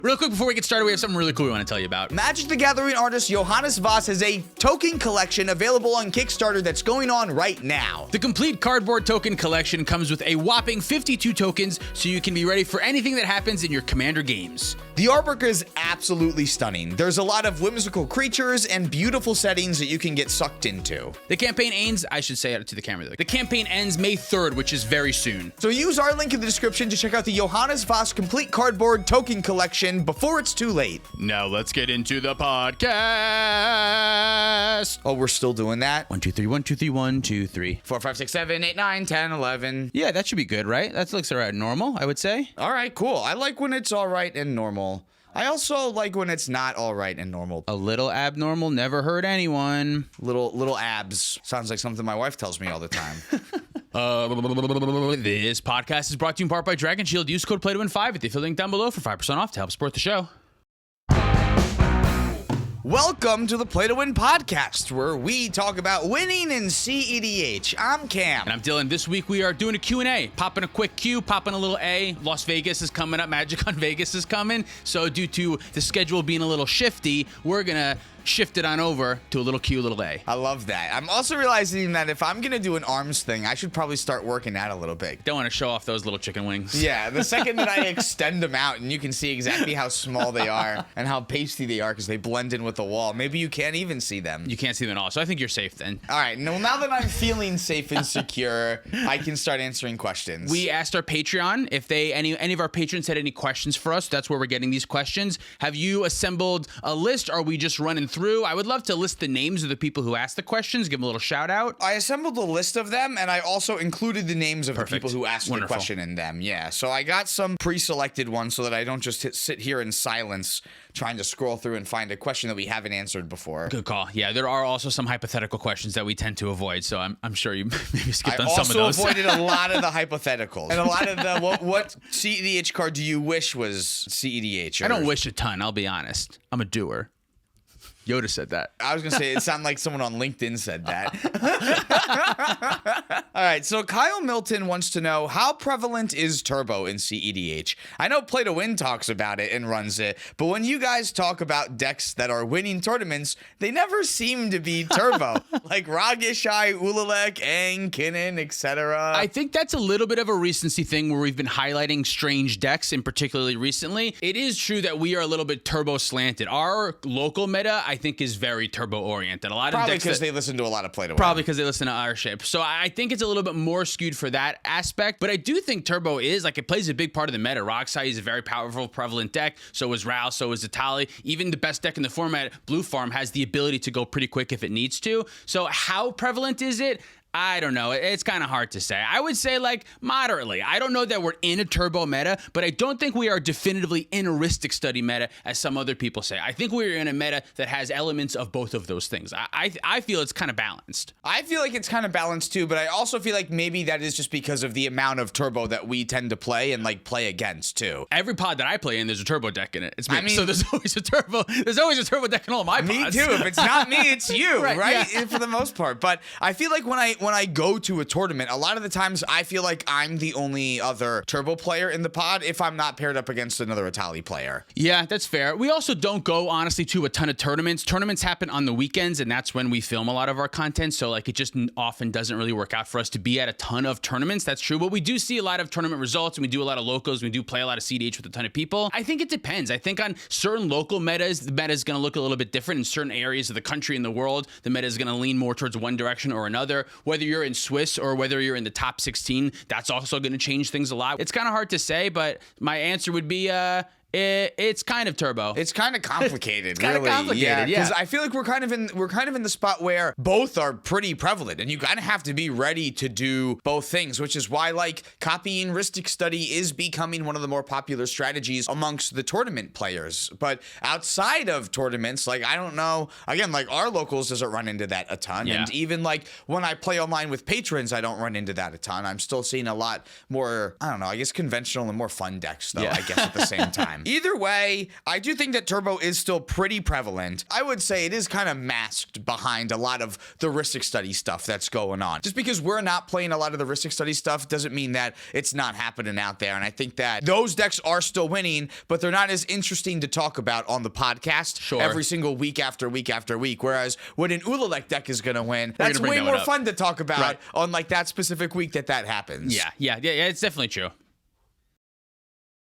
Real quick before we get started, we have something really cool we want to tell you about. Magic the Gathering artist Johannes Voss has a token collection available on Kickstarter that's going on right now. The complete cardboard token collection comes with a whopping 52 tokens, so you can be ready for anything that happens in your Commander games. The artwork is absolutely stunning. There's a lot of whimsical creatures and beautiful settings that you can get sucked into. The campaign ends, I should say it to the camera, the campaign ends May 3rd, which is very soon. So use our link in the description to check out the Johannes Voss complete cardboard token collection before it's too late. Now let's get into the podcast. Oh, we're still doing that? 1, 2, 3, 1, 2, 3, 1, 2, 3. 4, 5, 6, 7, 8, 9, 10, 11. Yeah, that should be good, right? That looks all right, normal, I would say. All right, cool. I like when it's all right and normal. I also like when it's not all right and normal. A little abnormal never hurt anyone. Little abs. Sounds like something my wife tells me all the time. This podcast is brought to you in part by Dragon Shield. Use code PLAYTOWIN5 at the affiliate link down below for 5% off to help support the show. Welcome to the Play to Win podcast, where we talk about winning in cEDH. I'm Cam. And I'm Dylan. This week we are doing a Q&A. Popping a quick Q, popping a little A. Las Vegas is coming up. Magic on Vegas is coming. So due to the schedule being a little shifty, we're going to shift it on over to a little Q, little A. I love that. I'm also realizing that if I'm going to do an arms thing, I should probably start working out a little bit. Don't want to show off those little chicken wings. Yeah, the second that I extend them out and you can see exactly how small they are and how pasty they are because they blend in with the wall. Maybe you can't even see them. You can't see them at all. So I think you're safe then. All right. Now that I'm feeling safe and secure, I can start answering questions. We asked our Patreon if any of our patrons had any questions for us. That's where we're getting these questions. Have you assembled a list? Are we just running through? I would love to list the names of the people who asked the questions, give them a little shout out. I assembled a list of them, and I also included the names of the people who asked Wonderful. the question in them. Yeah, so I got some pre-selected ones so that I don't just sit here in silence trying to scroll through and find a question that we haven't answered before. Good call. Yeah, there are also some hypothetical questions that we tend to avoid, so I'm sure you maybe skipped on some of those. I also avoided a lot of the hypotheticals and a lot of the what cEDH card do you wish was cEDH? I don't wish a ton, I'll be honest. I'm a doer. Yoda said that. I was going to say, it sounded like someone on LinkedIn said that. All right, so Kyle Milton wants to know, how prevalent is Turbo in cEDH? I know Play to Win talks about it and runs it, but when you guys talk about decks that are winning tournaments, they never seem to be Turbo. Like Ragishai, Ulalek, Aang, Kinnan, etc. I think that's a little bit of a recency thing where we've been highlighting strange decks, and particularly recently. It is true that we are a little bit Turbo slanted. Our local meta, I think, is very Turbo oriented. A lot probably of decks because they listen to a lot of Play to Win. Probably because they listen to our ship. So I think it's a little bit more skewed for that aspect. But I do think Turbo is, like, it plays a big part of the meta. Roxai is a very powerful, prevalent deck. So is Ral, so is Atali. Even the best deck in the format, Blue Farm, has the ability to go pretty quick if it needs to. So how prevalent is it? I don't know. It's kind of hard to say. I would say, like, moderately. I don't know that we're in a Turbo meta, but I don't think we are definitively in a Ristic Study meta, as some other people say. I think we're in a meta that has elements of both of those things. I feel it's kind of balanced. I feel like it's kind of balanced too, but I also feel like maybe that is just because of the amount of Turbo that we tend to play and, like, play against too. Every pod that I play in, there's a Turbo deck in it. It's me. I mean, so there's always a Turbo. There's always a Turbo deck in all my pods. Me too. If it's not me, it's you, right? Yeah. For the most part. But I feel like when I go to a tournament, a lot of the times I feel like I'm the only other Turbo player in the pod if I'm not paired up against another Atali player. Yeah, that's fair. We also don't go, honestly, to a ton of tournaments. Tournaments happen on the weekends, and that's when we film a lot of our content. So, like, it just often doesn't really work out for us to be at a ton of tournaments. That's true. But we do see a lot of tournament results, and we do a lot of locals. We do play a lot of cEDH with a ton of people. I think it depends. I think on certain local metas, the meta is going to look a little bit different. In certain areas of the country and the world, the meta is going to lean more towards one direction or another. Whether you're in Swiss or whether you're in the top 16, that's also going to change things a lot. It's kind of hard to say, but my answer would be It's kind of Turbo. It's kind of complicated. It's kind of complicated, yeah. yeah. Because I feel like we're kind of in the spot where both are pretty prevalent, and you kind of have to be ready to do both things, which is why like copying Ristic Study is becoming one of the more popular strategies amongst the tournament players. But outside of tournaments, like I don't know, again, like our locals doesn't run into that a ton, yeah. and even like when I play online with patrons, I don't run into that a ton. I'm still seeing a lot more, I don't know, I guess conventional and more fun decks though. Yeah. I guess at the same time. them. Either way, I do think that Turbo is still pretty prevalent. I would say it is kind of masked behind a lot of the Rhystic Study stuff that's going on. Just because we're not playing a lot of the Rhystic Study stuff doesn't mean that it's not happening out there. And I think that those decks are still winning, but they're not as interesting to talk about on the podcast every single week after week after week. Whereas when an Ulalek deck is going to win, that's way more fun to talk about on like that specific week that happens. Yeah, it's definitely true.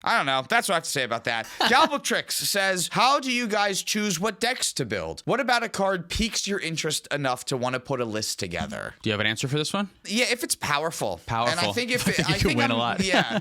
I don't know. That's what I have to say about that. Galvatrix says, how do you guys choose what decks to build? What about a card piques your interest enough to want to put a list together? Do you have an answer for this one? Yeah, if it's powerful. And I think if I think you can win a lot. Yeah.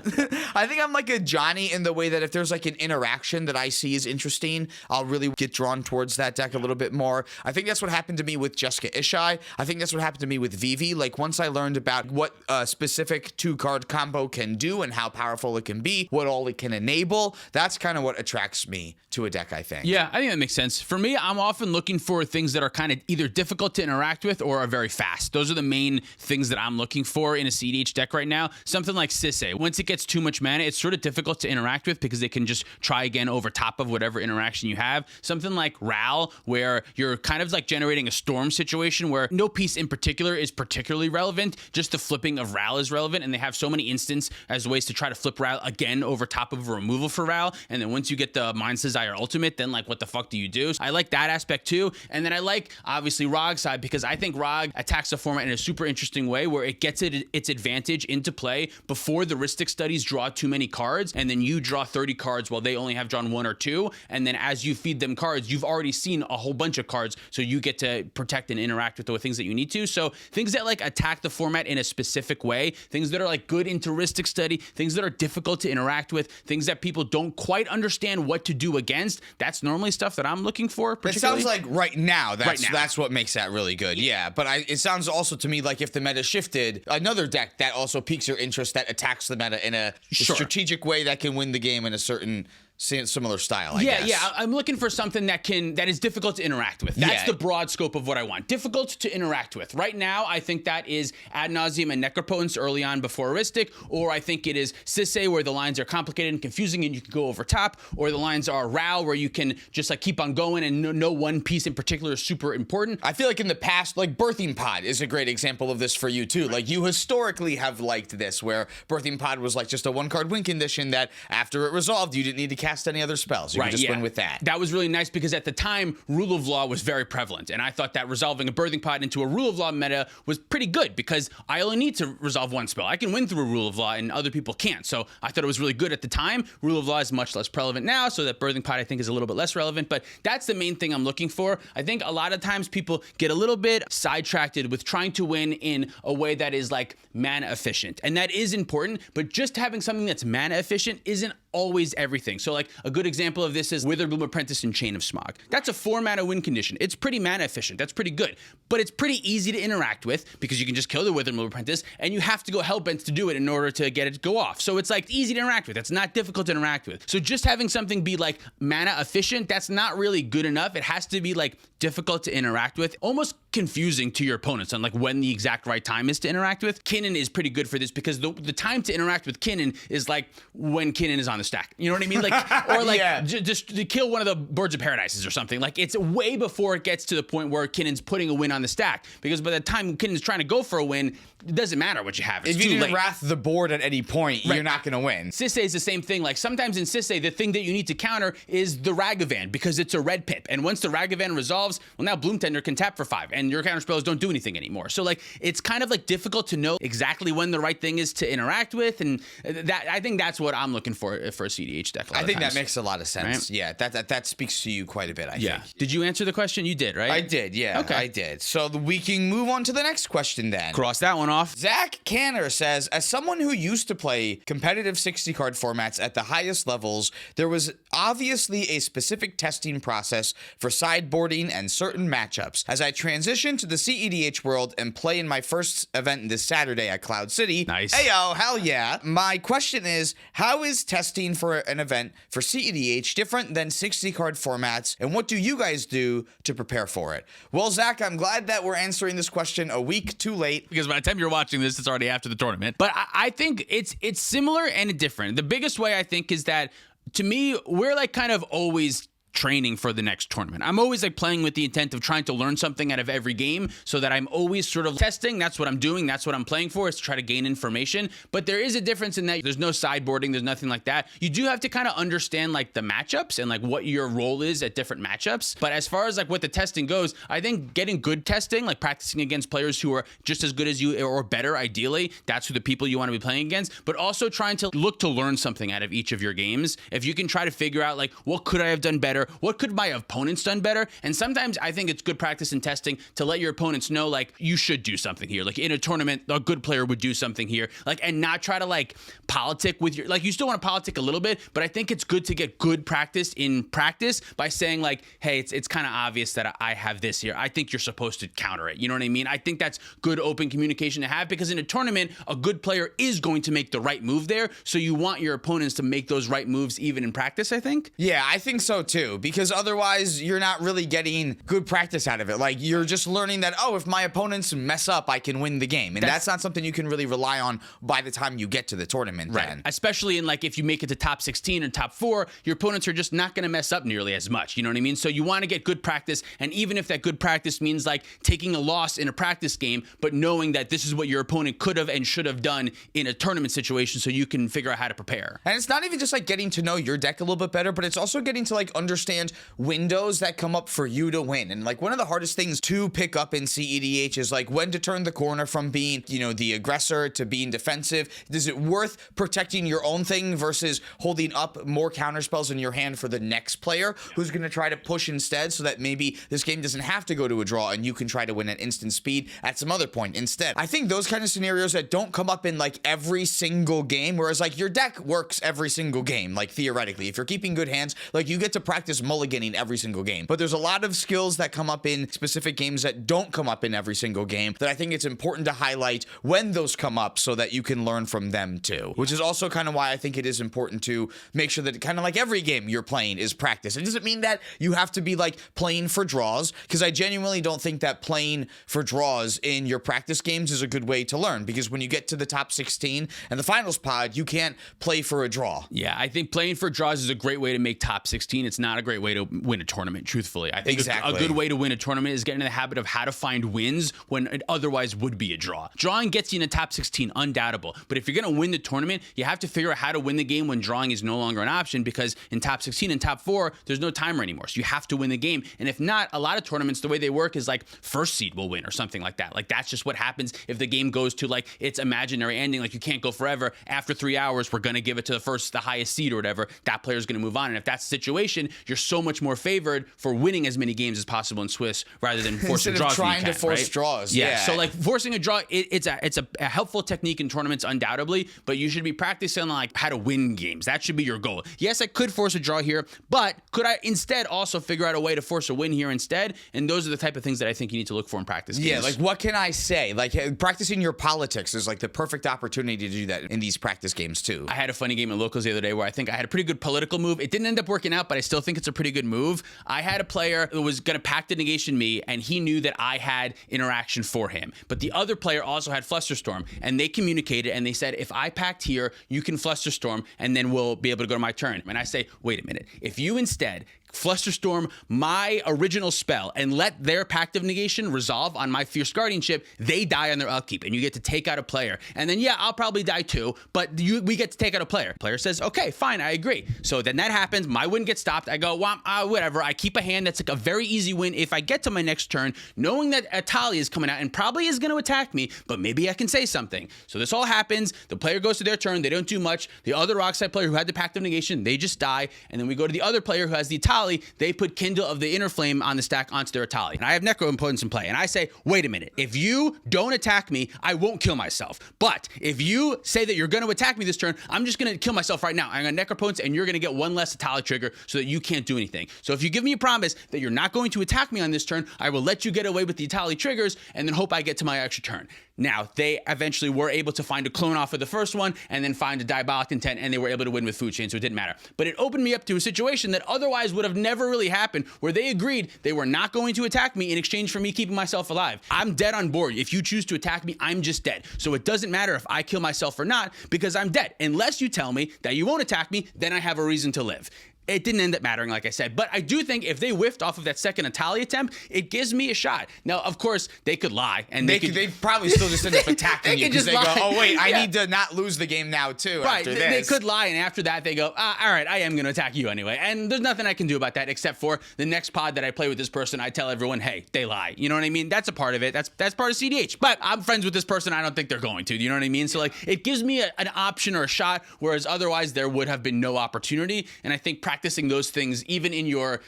I think I'm like a Johnny in the way that if there's like an interaction that I see is interesting, I'll really get drawn towards that deck a little bit more. I think that's what happened to me with Jessica Ishai. I think that's what happened to me with Vivi. Like once I learned about what a specific 2-card combo can do and how powerful it can be, what all it can enable, that's kind of what attracts me to a deck, I think. Yeah, I think that makes sense. For me, I'm often looking for things that are kind of either difficult to interact with or are very fast. Those are the main things that I'm looking for in a cEDH deck right now. Something like Sisay. Once it gets too much mana, it's sort of difficult to interact with because they can just try again over top of whatever interaction you have. Something like Ral, where you're kind of like generating a storm situation where no piece in particular is particularly relevant, just the flipping of Ral is relevant, and they have so many instances as ways to try to flip Ral again over top of a removal for Ral, and then once you get the Mind's Desire ultimate, then like what the fuck do you do? So I like that aspect too, and then I like obviously Rog's side because I think Rog attacks the format in a super interesting way where it gets its advantage into play before the Rhystic Studies draw too many cards, and then you draw 30 cards while they only have drawn 1 or 2, and then as you feed them cards, you've already seen a whole bunch of cards, so you get to protect and interact with the things that you need to. So things that like attack the format in a specific way, things that are like good into Rhystic Study, things that are difficult to interact with, things that people don't quite understand what to do against, that's normally stuff that I'm looking for. It sounds like right now, that's what makes that really good. Yeah, but it sounds also to me like if the meta shifted, another deck that also piques your interest that attacks the meta in a strategic way that can win the game in a certain similar style, I guess. Yeah, I'm looking for something that is difficult to interact with. That's the broad scope of what I want. Difficult to interact with. Right now, I think that is Ad Nauseam and Necropotence early on before Aristic, or I think it is Sisay where the lines are complicated and confusing and you can go over top, or the lines are Ral where you can just like keep on going and no one piece in particular is super important. I feel like in the past, like Birthing Pod is a great example of this for you too. Like you historically have liked this where Birthing Pod was like just a 1-card win condition that after it resolved, you didn't need to cast any other spells. You could just win with that. That was really nice because at the time, Rule of Law was very prevalent. And I thought that resolving a Birthing Pod into a Rule of Law meta was pretty good because I only need to resolve 1 spell. I can win through a Rule of Law and other people can't. So I thought it was really good at the time. Rule of Law is much less prevalent now, so that Birthing Pod I think is a little bit less relevant. But that's the main thing I'm looking for. I think a lot of times people get a little bit sidetracked with trying to win in a way that is like mana efficient. And that is important, but just having something that's mana efficient isn't always everything. So like a good example of this is Witherbloom Apprentice and Chain of Smog. That's a 4-mana win condition. It's pretty mana efficient. That's pretty good. But it's pretty easy to interact with because you can just kill the Witherbloom Apprentice and you have to go Hellbent to do it in order to get it to go off. So it's like easy to interact with. It's not difficult to interact with. So just having something be like mana efficient, that's not really good enough. It has to be like difficult to interact with, almost confusing to your opponents on like when the exact right time is to interact with. Kinnan is pretty good for this because the time to interact with Kinnan is like when Kinnan is on the stack. You know what I mean? Like, or like just to kill one of the Birds of Paradises or something. Like it's way before it gets to the point where Kinnan's putting a win on the stack, because by the time Kinnan's trying to go for a win, it doesn't matter what you have. It's if you too didn't late. wrath the board at any point, you're not going to win. Sisay is the same thing. Like sometimes in Sisay, the thing that you need to counter is the Ragavan because it's a red pip. And once the Ragavan resolves, well, now Bloomtender can tap for 5 and your counter spells don't do anything anymore. So like it's kind of like difficult to know exactly when the right thing is to interact with. And that I think that's what I'm looking for a cEDH deck. I think that makes a lot of sense. Right? Yeah, that speaks to you quite a bit, I think. Did you answer the question? You did, right? I did, yeah. Okay. I did. So we can move on to the next question then. Cross that one off. Zach Canner says, as someone who used to play competitive 60-card formats at the highest levels, there was obviously a specific testing process for sideboarding and certain matchups. As I transition to the cEDH world and play in my first event this Saturday at Cloud City. Nice. Heyo, hell yeah. My question is, how is testing for an event for cEDH different than 60-card formats, and what do you guys do to prepare for it? Well, Zach, I'm glad that we're answering this question a week too late. Because by the time you're watching this, it's already after the tournament. But I think it's similar and different. The biggest way I think is that To me, we're like kind of always training for the next tournament. I'm always like playing with the intent of trying to learn something out of every game so that I'm always sort of testing. That's what I'm doing. That's what I'm playing for, is to try to gain information. But there is a difference in that there's no sideboarding. There's nothing like that. You do have to kind of understand like the matchups and like what your role is at different matchups. But as far as like what the testing goes, I think getting good testing, like practicing against players who are just as good as you or better, ideally, that's who the people you want to be playing against, but also trying to look to learn something out of each of your games. If you can try to figure out like, what could I have done better? What could my opponents done better? And sometimes I think it's good practice in testing to let your opponents know, like, you should do something here. Like in a tournament, a good player would do something here, like, and not try to like politic with your, like, you still want to politic a little bit, but I think it's good to get good practice in practice by saying like, hey, it's kind of obvious that I have this here. I think you're supposed to counter it. You know what I mean? I think that's good open communication to have, because in a tournament, a good player is going to make the right move there. So you want your opponents to make those right moves even in practice, I think. Yeah, I think so too, because otherwise you're not really getting good practice out of it. Like, you're just learning that, oh, if my opponents mess up, I can win the game. And that's not something you can really rely on by the time you get to the tournament. Right. Then. Especially in like, if you make it to top 16 and top 4, your opponents are just not going to mess up nearly as much. You know what I mean? So you want to get good practice. And even if that good practice means like taking a loss in a practice game, but knowing that this is what your opponent could have and should have done in a tournament situation, so you can figure out how to prepare. And it's not even just like getting to know your deck a little bit better, but it's also getting to like understand windows that come up for you to win. And like, one of the hardest things to pick up in cEDH is like when to turn the corner from being, you know, the aggressor to being defensive. Is it worth protecting your own thing versus holding up more counterspells in your hand for the next player who's going to try to push instead, so that maybe this game doesn't have to go to a draw and you can try to win at instant speed at some other point instead? I think those kind of scenarios that don't come up in like every single game, whereas like your deck works every single game, like theoretically, if you're keeping good hands, like you get to practice mulliganing every single game. But there's a lot of skills that come up in specific games that don't come up in every single game that I think it's important to highlight when those come up so that you can learn from them too, which is also kind of why I think it is important to make sure that kind of like every game you're playing is practice. It doesn't mean that you have to be like playing for draws, because I genuinely don't think that playing for draws in your practice games is a good way to learn, because when you get to the top 16 and the finals pod, you can't play for a draw. Yeah, I think playing for draws is a great way to make top 16. It's not a great way to win a tournament, truthfully. I think a good way to win a tournament is getting in the habit of how to find wins when it otherwise would be a draw. Drawing gets you in the top 16, undoubtable. But if you're going to win the tournament, you have to figure out how to win the game when drawing is no longer an option, because in top 16 and top 4, there's no timer anymore. So you have to win the game. And if not, a lot of tournaments, the way they work is like first seed will win or something like that. Like, that's just what happens if the game goes to like its imaginary ending. Like, you can't go forever. After 3 hours, we're going to give it to the highest seed or whatever. That player's going to move on. And if that's the situation, you're so much more favored for winning as many games as possible in Swiss rather than forcing draws. Instead of trying to force draws. Yeah. So like forcing a draw, it's a helpful technique in tournaments, undoubtedly, but you should be practicing like how to win games. That should be your goal. Yes, I could force a draw here, but could I instead also figure out a way to force a win here instead? And those are the type of things that I think you need to look for in practice games. Yeah, like what can I say? Like, practicing your politics is like the perfect opportunity to do that in these practice games too. I had a funny game in locals the other day where I think I had a pretty good political move. It didn't end up working out, but I still think it's a pretty good move. I had a player who was going to pact the negation me, and he knew that I had interaction for him. But the other player also had Flusterstorm, and they communicated, and they said, if I pact here, you can Flusterstorm, and then we'll be able to go to my turn. And I say, wait a minute. If you instead Flusterstorm my original spell and let their Pact of Negation resolve on my Fierce Guardianship, they die on their upkeep, and you get to take out a player. And then, yeah, I'll probably die too, but we get to take out a player. Player says, okay, fine, I agree. So then that happens. My win gets stopped. I go, well, whatever. I keep a hand that's like a very easy win if I get to my next turn, knowing that Atali is coming out and probably is going to attack me, but maybe I can say something. So this all happens. The player goes to their turn. They don't do much. The other Rockside player who had the Pact of Negation, they just die. And then we go to the other player who has the Atali. They put Kindle of the Inner Flame on the stack onto their Atali. And I have Necro Impotence in play. And I say, wait a minute. If you don't attack me, I won't kill myself. But if you say that you're going to attack me this turn, I'm just going to kill myself right now. I'm going to Necro Impotence, and you're going to get one less Atali trigger so that you can't do anything. So if you give me a promise that you're not going to attack me on this turn, I will let you get away with the Atali triggers and then hope I get to my extra turn. Now, they eventually were able to find a clone off of the first one and then find a diabolic intent, and they were able to win with food chain, so it didn't matter. But it opened me up to a situation that otherwise would have never really happened, where they agreed they were not going to attack me in exchange for me keeping myself alive. I'm dead on board. If you choose to attack me, I'm just dead. So it doesn't matter if I kill myself or not, because I'm dead. Unless you tell me that you won't attack me, then I have a reason to live. It didn't end up mattering, like I said. But I do think if they whiffed off of that second Italia attempt, it gives me a shot. Now, of course, they could lie. And they probably still just end up attacking you because they go, oh, wait, I need to not lose the game now, too, right, after they this. could lie, and after that, they go, all right, I am going to attack you anyway. And there's nothing I can do about that except for the next pod that I play with this person, I tell everyone, hey, they lie. You know what I mean? That's a part of it. That's part of cEDH. But I'm friends with this person. I don't think they're going to. You know what I mean? So, like, it gives me an option or a shot, whereas otherwise there would have been no opportunity. And I think practicing those things, even in your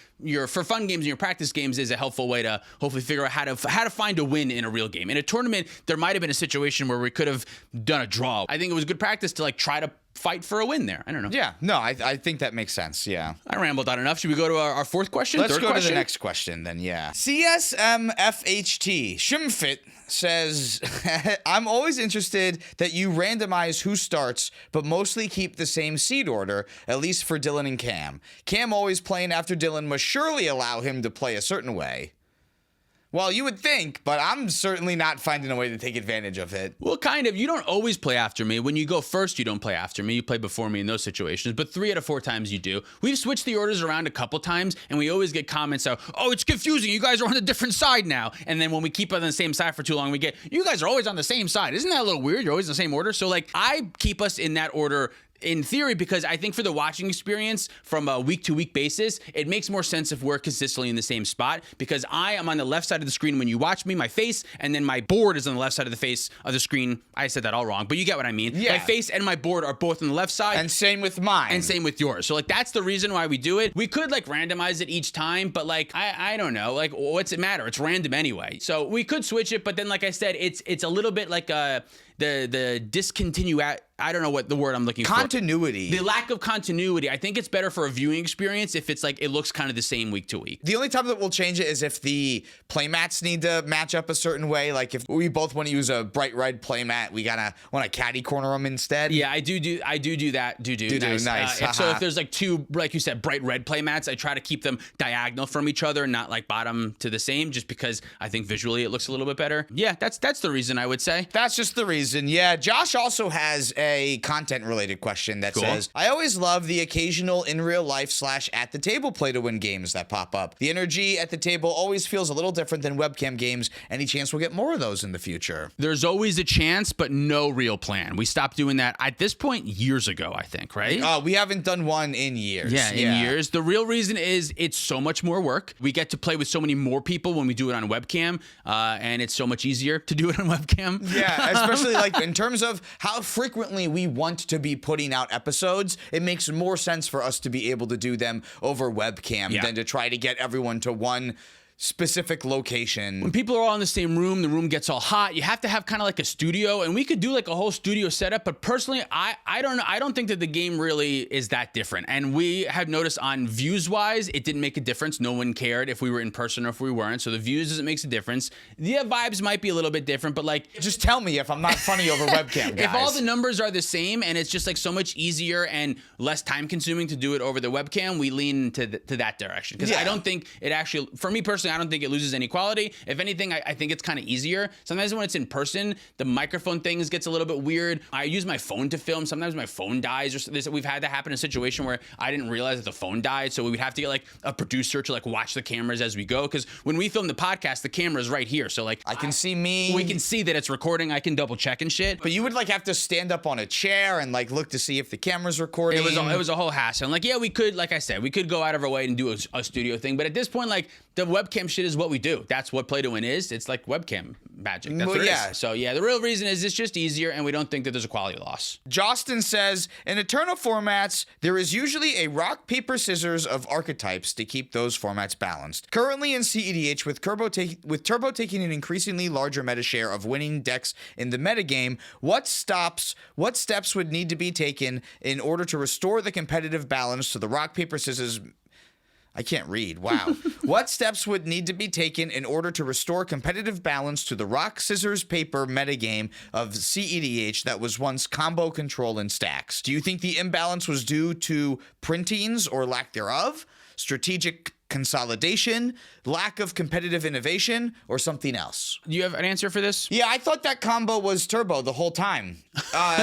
for fun games and your practice games, is a helpful way to hopefully figure out how to find a win in a real game. In a tournament, there might have been a situation where we could have done a draw. I think it was good practice to like try to fight for a win there. I don't know. Yeah, no, I think that makes sense. Yeah. I rambled on enough. Should we go to our fourth question? Let's Third go question? to the next question then, yeah. CSMFHT Shimfit says, I'm always interested that you randomize who starts, but mostly keep the same seed order, at least for Dylan and Cam. Cam always playing after Dylan must surely allow him to play a certain way. Well, you would think, but I'm certainly not finding a way to take advantage of it. Well, kind of. You don't always play after me. When you go first, you don't play after me. You play before me in those situations, but 3 out of 4 times you do. We've switched the orders around a couple times, and we always get comments of, oh, it's confusing. You guys are on a different side now. And then when we keep on the same side for too long, we get, you guys are always on the same side. Isn't that a little weird? You're always in the same order. So, like, I keep us in that order in theory, because I think for the watching experience from a week-to-week basis, it makes more sense if we're consistently in the same spot, because I am on the left side of the screen when you watch me, my face, and then my board is on the left side of the face of the screen. I said that all wrong, but you get what I mean. Yeah. My face and my board are both on the left side. And same with mine. And same with yours. So, like, that's the reason why we do it. We could, like, randomize it each time, but, like, I don't know. Like, what's it matter? It's random anyway. So we could switch it, but then, like I said, it's a little bit like the discontinue. I don't know what the word I'm looking for. Continuity. The lack of continuity. I think it's better for a viewing experience if it's like it looks kind of the same week to week. The only time that we'll change it is if the playmats need to match up a certain way. Like if we both want to use a bright red playmat, we gotta want to caddy corner them instead. Yeah, I do that. Nice. So if there's like 2, like you said, bright red playmats, I try to keep them diagonal from each other, not like bottom to the same, just because I think visually it looks a little bit better. Yeah, that's the reason, I would say. That's just the reason. Yeah. Josh also has a content related question that says, I always love the occasional in real life / at the table play to win games that pop up. The energy at the table always feels a little different than webcam games. Any chance we'll get more of those in the future? There's always a chance, but no real plan. We stopped doing that at this point years ago, I think, right? We haven't done one in years. Yeah, in years. The real reason is it's so much more work. We get to play with so many more people when we do it on webcam, and it's so much easier to do it on webcam. Yeah, especially like in terms of how frequently we want to be putting out episodes, it makes more sense for us to be able to do them over webcam than to try to get everyone to one specific location. When people are all in the same room, the room gets all hot. You have to have kind of like a studio, and we could do like a whole studio setup, but personally, I don't know. I don't think that the game really is that different. And we have noticed on views wise, it didn't make a difference. No one cared if we were in person or if we weren't. So the views doesn't make a difference. The vibes might be a little bit different, but like, just tell me if I'm not funny over webcam, guys. If all the numbers are the same and it's just like so much easier and less time consuming to do it over the webcam, we lean to that direction. Because I don't think it actually, for me personally, I don't think it loses any quality. If anything, I think it's kind of easier. Sometimes when it's in person, the microphone things gets a little bit weird. I use my phone to film. Sometimes my phone dies, or we've had that happen in a situation where I didn't realize that the phone died. So we would have to get like a producer to like watch the cameras as we go. Because when we film the podcast, the camera's right here. So like I can see me. We can see that it's recording. I can double check and shit. But you would like have to stand up on a chair and like look to see if the camera's recording. It was a whole hassle. And like, yeah, we could, like I said, we could go out of our way and do a studio thing. But at this point, like the webcam shit is what we do. That's what Play to Win is. It's like webcam magic. That's what it is. So yeah, the real reason is it's just easier, and we don't think that there's a quality loss. Jostin says, in Eternal formats, there is usually a rock, paper, scissors of archetypes to keep those formats balanced. Currently in cEDH, with Turbo taking an increasingly larger meta share of winning decks in the metagame, what steps would need to be taken in order to restore the competitive balance to the rock, paper, scissors I can't read. Wow. What steps would need to be taken in order to restore competitive balance to the rock, scissors, paper metagame of cEDH that was once combo control in stacks? Do you think the imbalance was due to printings or lack thereof, strategic consolidation, lack of competitive innovation, or something else? Do you have an answer for this? Yeah, I thought that combo was turbo the whole time.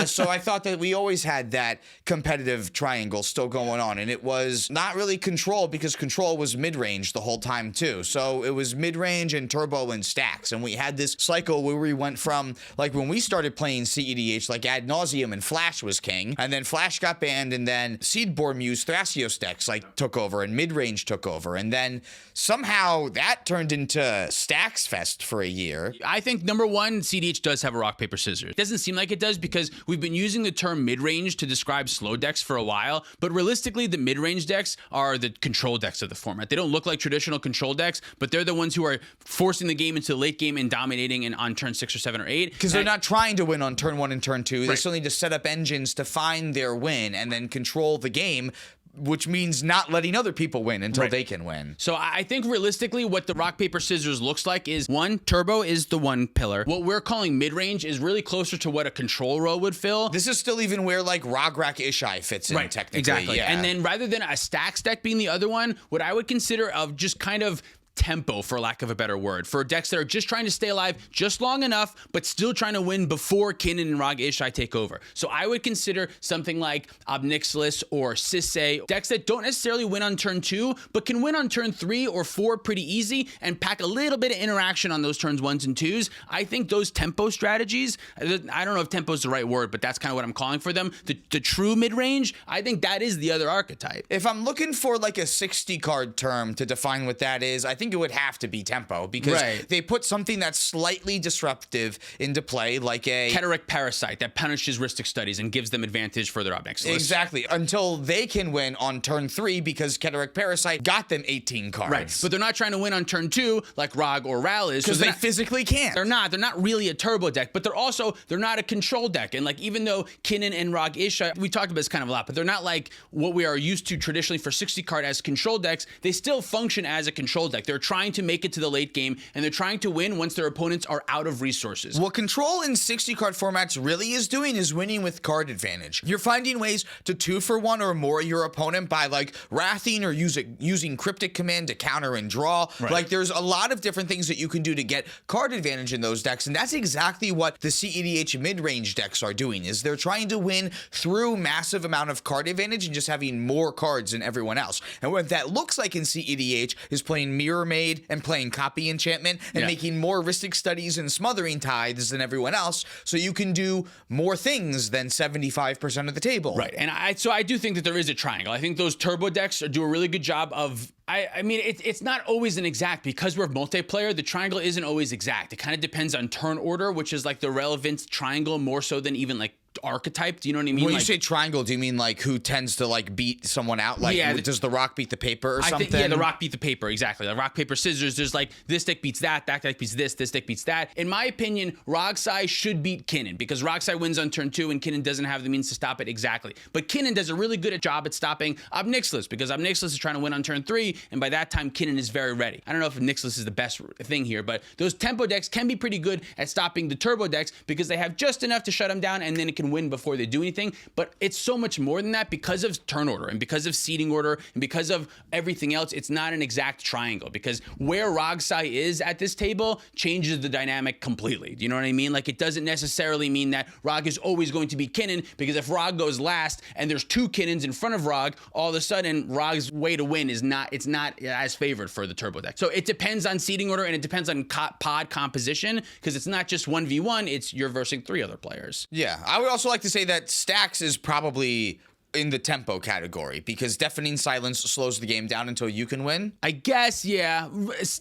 So I thought that we always had that competitive triangle still going on, and it was not really control because control was mid-range the whole time too. So it was mid-range and turbo and stacks, and we had this cycle where we went from, like when we started playing cEDH, like ad nauseum and Flash was king, and then Flash got banned, and then Seedbore Muse Thrasios decks like took over, and mid-range took over, and then somehow that turned into Stacks Fest for a year. I think number one, cEDH does have a rock, paper, scissors. It doesn't seem like it does because we've been using the term mid-range to describe slow decks for a while, but realistically, the mid-range decks are the control decks of the format. They don't look like traditional control decks, but they're the ones who are forcing the game into the late game and dominating on turn 6 or 7 or 8. Because they're not trying to win on turn 1 and turn 2. They Right. still need to set up engines to find their win and then control the game, which means not letting other people win until Right. they can win. So I think realistically what the rock, paper, scissors looks like is, one, turbo is the one pillar. What we're calling mid-range is really closer to what a control role would fill. This is still even where like Rograk Ishai fits in technically. Exactly. Yeah. And then rather than a stacks deck being the other one, what I would consider of just kind of tempo, for lack of a better word, for decks that are just trying to stay alive just long enough, but still trying to win before Kinnan and Rog Ishai take over. So I would consider something like Obnixilis or Sisay, decks that don't necessarily win on turn 2, but can win on turn 3 or 4 pretty easy and pack a little bit of interaction on those turns 1s and 2s. I think those tempo strategies, I don't know if tempo is the right word, but that's kind of what I'm calling for them. The true mid-range, I think that is the other archetype. If I'm looking for like a 60 card term to define what that is, I think it would have to be tempo because Right. they put something that's slightly disruptive into play, like a Cataract Parasite that punishes Ristic Studies and gives them advantage for their Obnixilis. Exactly, until they can win on turn 3 because Cataract Parasite got them 18 cards. Right, but they're not trying to win on turn 2 like Rog or Ral is. Because they're they not- physically can't. They're not really a turbo deck, but they're not a control deck. And like, even though Kinnan and Rog Ishai, we talked about this kind of a lot, but they're not like what we are used to traditionally for 60 card as control decks. They still function as a control deck. They're trying to make it to the late game, and they're trying to win once their opponents are out of resources. What control in 60 card formats really is doing is winning with card advantage. You're finding ways to 2-for-1 or more your opponent by like wrathing or using cryptic command to counter and draw. Right. Like there's a lot of different things that you can do to get card advantage in those decks, and that's exactly what the cEDH mid-range decks are doing, is they're trying to win through massive amount of card advantage and just having more cards than everyone else. And what that looks like in cEDH is playing Mirror Maid and playing Copy Enchantment and making more Ristic Studies and Smothering Tides than everyone else, so you can do more things than 75% of the table. Right, and I do think that there is a triangle. I think those turbo decks do a really good job of. I mean, it's not always an exact, because we're multiplayer. The triangle isn't always exact. It kind of depends on turn order, which is like the relevant triangle more so than even like archetype. Do you know what I mean? When like, you say triangle, do you mean like who tends to like beat someone out? Like, does the rock beat the paper or something? Yeah, the rock beat the paper, exactly. The rock, paper, scissors. There's like, this deck beats that deck beats this deck beats that. In my opinion, Rogsai should beat Kinnan, because Rogsai wins on turn 2 and Kinnan doesn't have the means to stop it exactly. But Kinnan does a really good job at stopping Obnixilis, because Obnixilis is trying to win on turn 3, and by that time, Kinnan is very ready. I don't know if Obnixilis is the best thing here, but those tempo decks can be pretty good at stopping the turbo decks because they have just enough to shut them down, and then it can win before they do anything. But it's so much more than that because of turn order and because of seeding order and because of everything else. It's not an exact triangle, because where Rogsai is at this table changes the dynamic completely. Do you know what I mean? Like, it doesn't necessarily mean that Rog is always going to be Kinnan, because if Rog goes last and there's 2 Kinnans in front of Rog, all of a sudden Rog's way to win is not as favored for the turbo deck. So it depends on seeding order, and it depends on pod composition, because it's not just 1v1, it's you're versing 3 other players. Yeah, I would also like to say that Stacks is probably in the tempo category, because deafening silence slows the game down until you can win. I guess, yeah.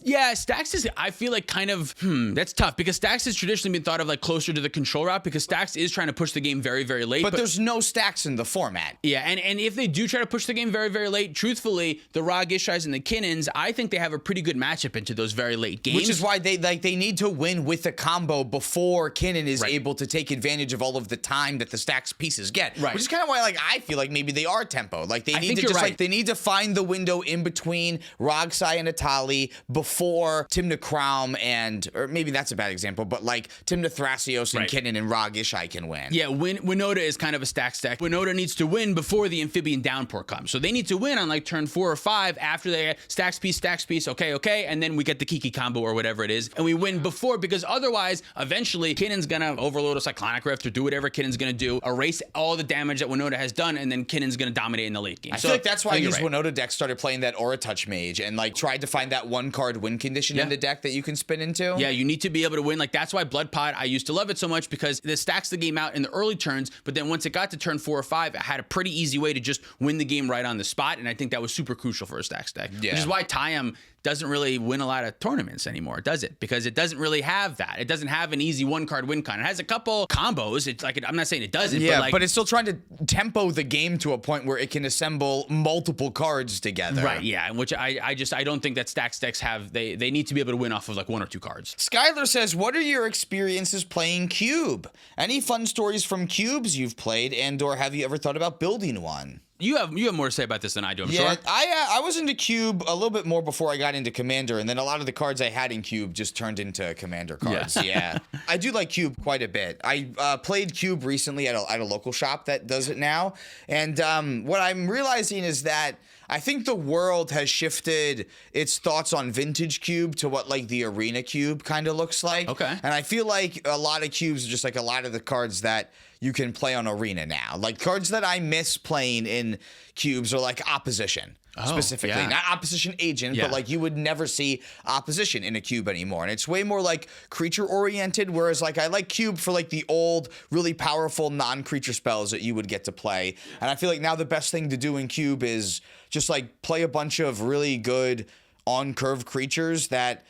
Yeah, Stacks is, I feel like, kind of, that's tough, because Stacks has traditionally been thought of like closer to the control route, because Stacks is trying to push the game very, very late. But there's no Stacks in the format. Yeah, and if they do try to push the game very, very late, truthfully, the Rog Ishais and the Kinnans, I think they have a pretty good matchup into those very late games. Which is why they need to win with a combo before Kinnan is able to take advantage of all of the time that the Stacks pieces get. Right. Which is kind of why I feel like like maybe they are tempo. Like they I need think to you're just right. like they need to find the window in between Rogsai and Atali before Timna Kraum and, or maybe that's a bad example, but like Timna Thrasios and Right. Kinnan and Rog Ishai can win. Yeah, Winota is kind of a stack. Winota needs to win before the amphibian downpour comes. So they need to win on like turn 4 or 5 after they stacks piece, okay, and then we get the Kiki combo or whatever it is, and we win before, because otherwise, eventually, Kinnan's gonna overload a Cyclonic Rift or do whatever Kinnan's gonna do, erase all the damage that Winota has done, and then Kinnan's gonna dominate in the late game. I feel like that's why these right. Winota decks started playing that Aura Touch Mage and like tried to find that one card win condition in the deck that you can spin into. Yeah, you need to be able to win. Like, that's why Blood Pod, I used to love it so much, because it stacks the game out in the early turns, but then once it got to turn 4 or 5, it had a pretty easy way to just win the game right on the spot, and I think that was super crucial for a stacks deck. Yeah. Which is why Tayam doesn't really win a lot of tournaments anymore, does it? Because it doesn't really have that. It doesn't have an easy one-card win con. It has a couple combos. It's like, I'm not saying it doesn't, Yeah, but like, but it's still trying to tempo the game to a point where it can assemble multiple cards together. right, yeah, which I don't think that stacks decks have. They need to be able to win off of like 1 or 2 cards. Skylar says, what are your experiences playing Cube? Any fun stories from cubes you've played, and or have you ever thought about building one? You have more to say about this than I do, I'm Yeah, sure. I was into Cube a little bit more before I got into Commander, and then a lot of the cards I had in Cube just turned into Commander cards. Yeah. I do like Cube quite a bit. I played Cube recently at a local shop that does it now, and what I'm realizing is that I think the world has shifted its thoughts on vintage Cube to what like the Arena Cube kind of looks like. Okay. And I feel like a lot of cubes are just like a lot of the cards that you can play on Arena now. Like cards that I miss playing in cubes are like Opposition. Specifically, yeah. not Opposition Agent, Yeah. but like you would never see Opposition in a cube anymore, and it's way more like creature oriented. Whereas like I like Cube for like the old, really powerful non-creature spells that you would get to play, and I feel like now the best thing to do in Cube is just like play a bunch of really good on-curve creatures that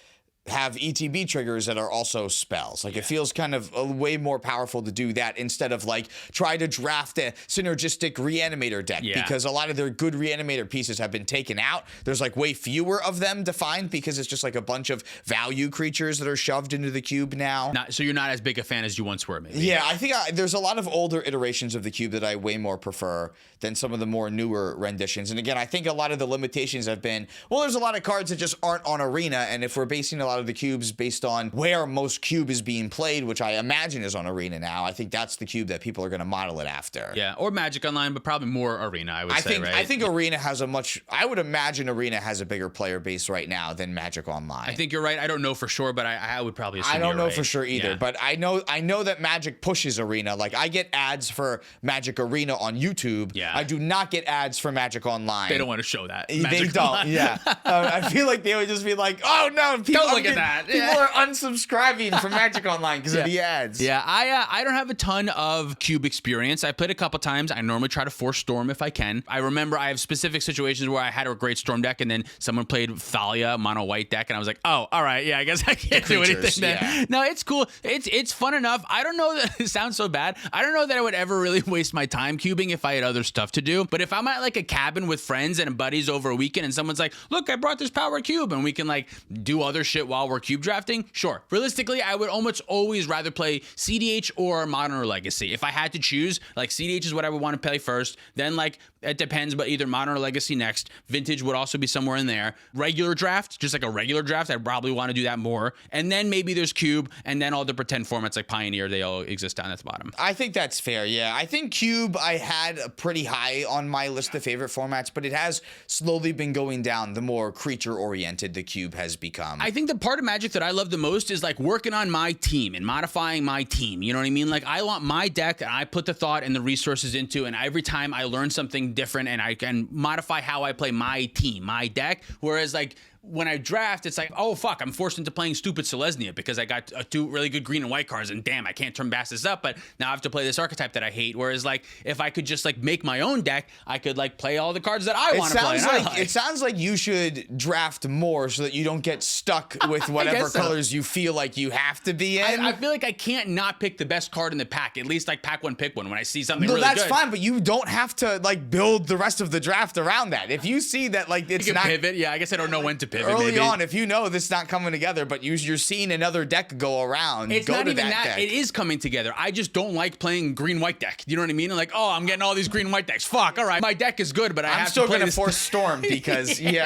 have ETB triggers that are also spells. Like it feels kind of way more powerful to do that instead of like try to draft a synergistic reanimator deck, because a lot of their good reanimator pieces have been taken out. There's like way fewer of them defined because it's just like a bunch of value creatures that are shoved into the cube now. So you're not as big a fan as you once were, maybe. Yeah, I think there's a lot of older iterations of the cube that I way more prefer than some of the more newer renditions. And again, I think a lot of the limitations have been, well, there's a lot of cards that just aren't on Arena, and if we're basing a lot of the cubes based on where most cube is being played, which I imagine is on Arena now, I think that's the cube that people are going to model it after. Yeah, or Magic Online, but probably more Arena, I would say, right? I think Arena has I would imagine Arena has a bigger player base right now than Magic Online. I think you're right. I don't know for sure, but I would probably assume I don't you're know right. for sure either, Yeah. but I know that Magic pushes Arena. Like I get ads for Magic Arena on YouTube. Yeah. I do not get ads for Magic Online. They don't want to show that. They Magic don't. Online. Yeah. I feel like they would just be like, "Oh no, people Don't look at that." People Yeah. are unsubscribing from Magic Online because of the ads." Yeah, I don't have a ton of cube experience. I played a couple times. I normally try to force Storm if I can. I remember I have specific situations where I had a great Storm deck, and then someone played Thalia mono white deck, and I was like, oh, all right, yeah, I guess I can't do anything then. Yeah. No, it's cool. It's fun enough. I don't know that it sounds so bad. I don't know that I would ever really waste my time cubing if I had other stuff to do. But if I'm at like a cabin with friends and buddies over a weekend, and someone's like, look, I brought this power cube, and we can like do other shit while we're cube drafting, sure. Realistically, I would almost always rather play cEDH or Modern or Legacy. If I had to choose, like cEDH is what I would want to play first. Then like it depends, but either Modern or Legacy next. Vintage would also be somewhere in there. Regular draft, just like a regular draft, I'd probably want to do that more. And then maybe there's Cube, and then all the pretend formats like Pioneer, they all exist down at the bottom. I think that's fair, yeah. I think Cube I had pretty high on my list of favorite formats, but it has slowly been going down the more creature-oriented the Cube has become. I think the part of Magic that I love the most is like working on my team and modifying my team. You know what I mean? Like I want my deck that I put the thought and the resources into, and every time I learn something different and I can modify how I play my team, my deck. Whereas like when I draft, it's like, oh, fuck, I'm forced into playing stupid Selesnya because I got 2 really good green and white cards, and damn, I can't turn Bastis up, but now I have to play this archetype that I hate. Whereas, like, if I could just, like, make my own deck, I could, like, play all the cards that I want to play. It sounds like you should draft more so that you don't get stuck with whatever colors you feel like you have to be in. I feel like I can't not pick the best card in the pack. At least, like, pack one, pick one when I see something really that's good. fine, but you don't have to, like, build the rest of the draft around that. If you see that, like, it's You can not... pivot. Yeah, I guess I don't know when to pivot. Early maybe. on, if you know this is not coming together, but you're seeing another deck go around, It's go not to even that. deck. It is coming together. I just don't like playing green-white deck. You know what I mean? Like, oh, I'm getting all these green-white decks. Fuck, all right. My deck is good, but I'm have still to play gonna this. force Storm because I know,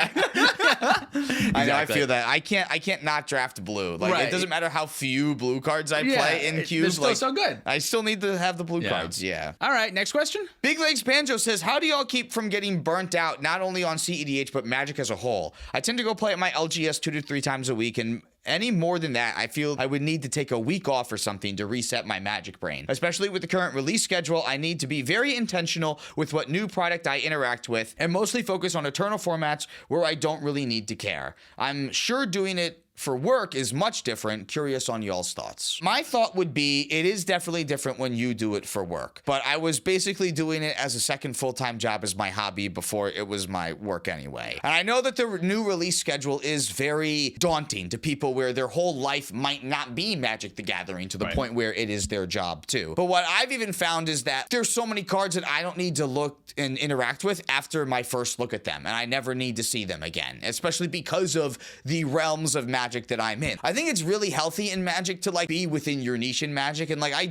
I Exactly. feel that. I can't not draft blue. Like Right. it doesn't matter how few blue cards I play in they're queues. still Like so good. I still need to have the blue cards. Yeah. All right, next question. Big Legs Banjo says, how do y'all keep from getting burnt out, not only on cEDH, but Magic as a whole? I tend to go play at my LGS 2 to 3 times a week, and any more than that, I feel I would need to take a week off or something to reset my Magic brain. Especially with the current release schedule, I need to be very intentional with what new product I interact with, and mostly focus on eternal formats where I don't really need to care. I'm sure doing it for work is much different. Curious on y'all's thoughts. My thought would be it is definitely different when you do it for work, but I was basically doing it as a second full-time job as my hobby before it was my work anyway. And I know that the new release schedule is very daunting to people where their whole life might not be Magic the Gathering to the point where it is their job too. But what I've even found is that there's so many cards that I don't need to look and interact with after my first look at them, and I never need to see them again, especially because of the realms of Magic that I'm in. I think it's really healthy in Magic to like be within your niche in Magic, and like I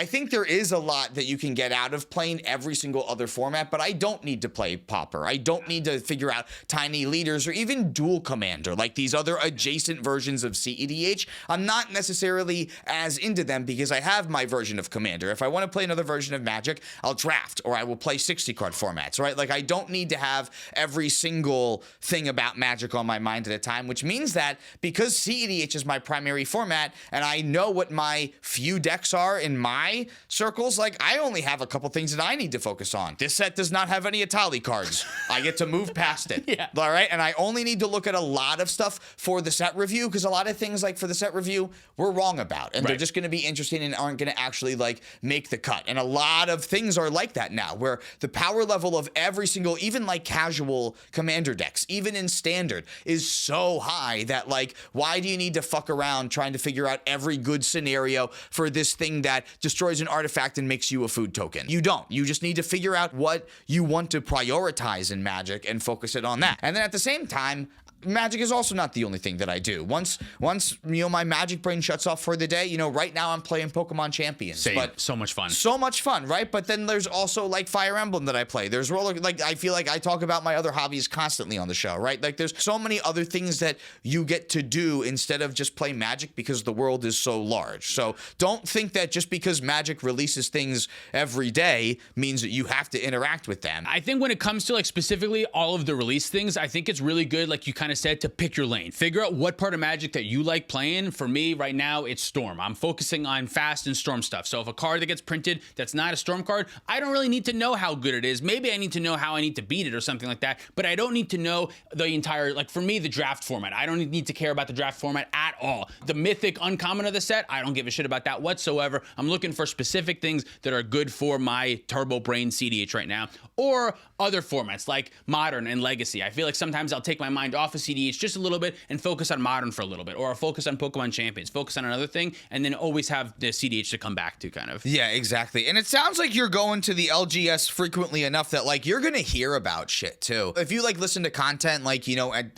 think there is a lot that you can get out of playing every single other format, but I don't need to play Pauper. I don't need to figure out Tiny Leaders or even Dual Commander, like these other adjacent versions of cEDH. I'm not necessarily as into them because I have my version of Commander. If I want to play another version of Magic, I'll draft, or I will play 60 card formats, right? Like I don't need to have every single thing about Magic on my mind at a time, which means that because cEDH is my primary format and I know what my few decks are in my circles, like I only have a couple things that I need to focus on. This set does not have any Atali cards. I get to move past it. Yeah. All right. And I only need to look at a lot of stuff for the set review, because a lot of things like for the set review we're wrong about, and they're just going to be interesting and aren't going to actually like make the cut. And a lot of things are like that now, where the power level of every single, even like casual Commander decks, even in Standard, is so high that like, why do you need to fuck around trying to figure out every good scenario for this thing that destroys an artifact and makes you a food token? You don't. You just need to figure out what you want to prioritize in Magic and focus it on that. And then at the same time, Magic is also not the only thing that I do. Once my Magic brain shuts off for the day, right now I'm playing Pokemon Champions. Same. But so much fun. So much fun, right? But then there's also like Fire Emblem that I play. There's I feel like I talk about my other hobbies constantly on the show, right? Like there's so many other things that you get to do instead of just play Magic, because the world is so large. So don't think that just because Magic releases things every day means that you have to interact with them. I think when it comes to like specifically all of the release things, I think it's really good, like you kind of said, to pick your lane. Figure out what part of Magic that you like playing. For me right now, it's Storm. I'm focusing on fast and Storm stuff. So if a card that gets printed that's not a Storm card, I don't really need to know how good it is. Maybe I need to know how I need to beat it or something like that, but I don't need to know the entire, like for me, the draft format. I don't need to care about the draft format at all. The mythic uncommon of the set, I don't give a shit about that whatsoever. I'm looking for specific things that are good for my turbo brain cEDH right now, or other formats like Modern and Legacy. I feel like sometimes I'll take my mind off of cEDH just a little bit and focus on Modern for a little bit, or I'll focus on Pokemon Champions, focus on another thing, and then always have the cEDH to come back to, kind of. Yeah, exactly. And it sounds like you're going to the LGS frequently enough that like you're gonna hear about shit too. If you like listen to content like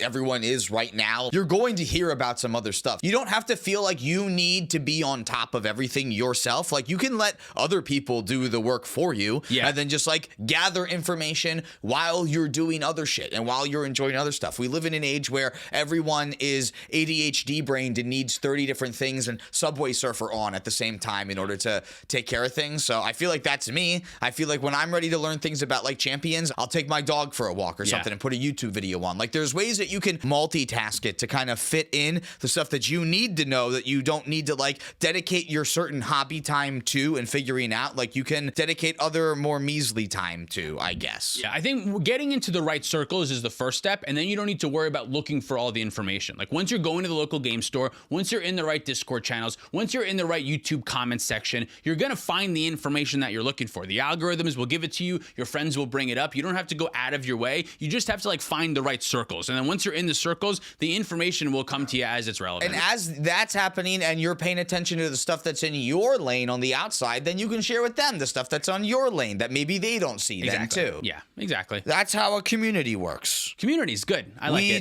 everyone is right now, you're going to hear about some other stuff. You don't have to feel like you need to be on top of everything yourself. Like you can let other people do the work for you, and then just like gather information while you're doing other shit and while you're enjoying other stuff. We live in an age where everyone is ADHD brained and needs 30 different things and Subway Surfer on at the same time in order to take care of things. So I feel like that's me. I feel like when I'm ready to learn things about like Champions, I'll take my dog for a walk or something and put a YouTube video on. Like there's ways that you can multitask it to kind of fit in the stuff that you need to know that you don't need to like dedicate your certain hobby time to and figuring out. Like you can dedicate other more measly time to, I guess. Yeah, I think getting into the right circles is the first step, and then you don't need to worry about looking for all the information. Like once you're going to the local game store, once you're in the right Discord channels, once you're in the right YouTube comment section, you're gonna find the information that you're looking for. The algorithms will give it to you, your friends will bring it up. You don't have to go out of your way. You just have to like find the right circles. And then once you're in the circles, the information will come to you as it's relevant. And as that's happening and you're paying attention to the stuff that's in your lane on the outside, then you can share with them the stuff that's on your lane that maybe they don't see then too. Yeah, exactly. That's how a community works. Community's good. I like it.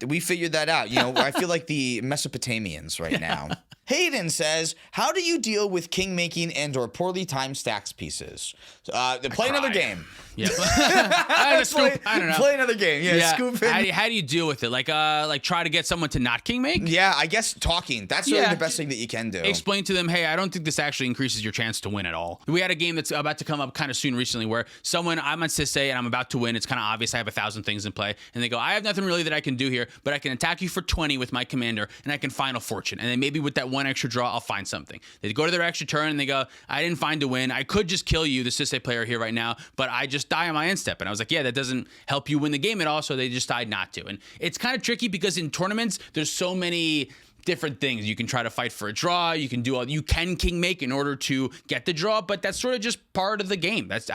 we figured that out. You know, I feel like the Mesopotamians right now. Hayden says, how do you deal with kingmaking and or poorly timed stacks pieces? Play another game. Yeah. I don't know. Play another game. Yeah. Scoop in. How do you deal with it? Like try to get someone to not kingmake? Yeah, I guess talking. That's really the best thing that you can do. Explain to them, hey, I don't think this actually increases your chance to win at all. We had a game that's about to come up kind of soon recently where I'm on Sisse and I'm about to win. It's kind of obvious. I have 1,000 things in play. And they go, I have nothing really that I can do here, but I can attack you for 20 with my commander and I can final fortune. And then maybe with that one extra draw, I'll find something. They go to their extra turn and they go, I didn't find a win. I could just kill you, the Sisse player here right now, but I just die on my end step. And I was like, yeah, that doesn't help you win the game at all. So they just decide not to. And it's kind of tricky because in tournaments, there's so many different things. You can try to fight for a draw. You can king make in order to get the draw, but that's sort of just part of the game. That's